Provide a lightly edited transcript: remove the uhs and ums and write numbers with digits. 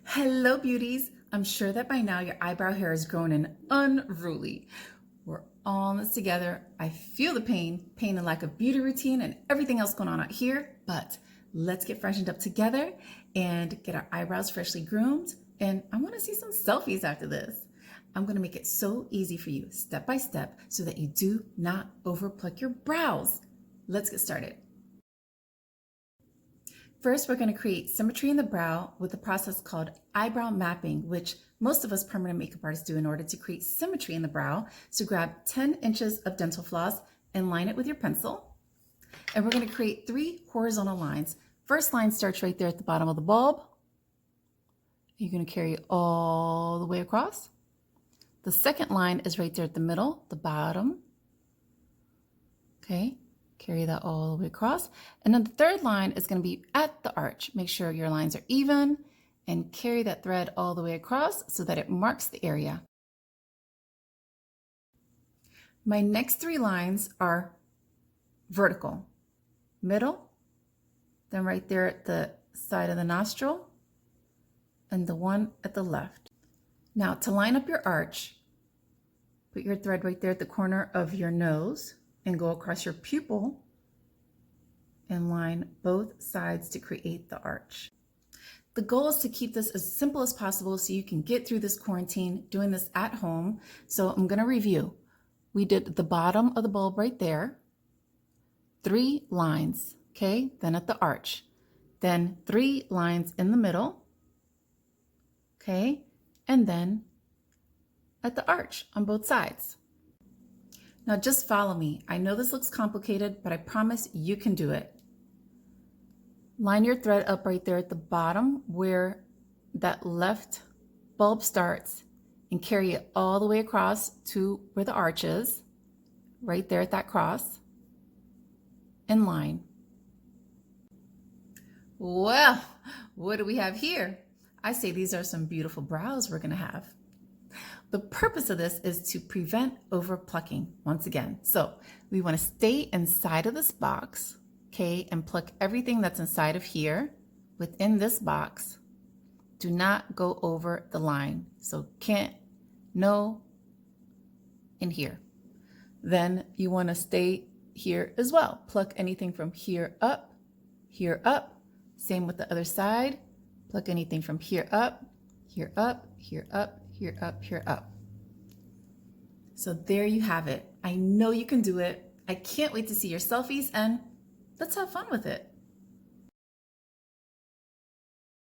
Hello, beauties. I'm sure that by now your eyebrow hair is grown and unruly. We're all in this together. I feel the pain and lack of beauty routine and everything else going on out here, but let's get freshened up together and get our eyebrows freshly groomed. And I want to see some selfies after this. I'm going to make it so easy for you, step by step, so that you do not overpluck your brows. Let's get started. First, we're going to create symmetry in the brow with a process called eyebrow mapping, which most of us permanent makeup artists do in order to create symmetry in the brow. So grab 10 inches of dental floss and line it with your pencil. And we're going to create 3 horizontal lines. First line starts right there at the bottom of the bulb. You're going to carry it all the way across. The second line is right there at the middle, the bottom. Okay. Carry that all the way across. And then the third line is going to be at the arch. Make sure your lines are even and carry that thread all the way across so that it marks the area. My next 3 lines are vertical, middle, then right there at the side of the nostril, and the one at the left. Now to line up your arch, put your thread right there at the corner of your nose and go across your pupil and line both sides to create the arch. The goal is to keep this as simple as possible so you can get through this quarantine doing this at home. So I'm going to review. We did the bottom of the bulb right there, 3 lines, okay? Then at the arch, then 3 lines in the middle, okay? And then at the arch on both sides. Now just follow me. I know this looks complicated, but I promise you can do it. Line your thread up right there at the bottom where that left bulb starts and carry it all the way across to where the arch is, right there at that cross, and line. Well, what do we have here? I say these are some beautiful brows we're gonna have. The purpose of this is to prevent overplucking once again. So we want to stay inside of this box, okay, and pluck everything that's inside of here within this box. Do not go over the line. So can't, no, and here. Then you want to stay here as well. Pluck anything from here up, here up. Same with the other side. Pluck anything from here up, here up, here up, here up, here up. So there you have it. I know you can do it. I can't wait to see your selfies and let's have fun with it.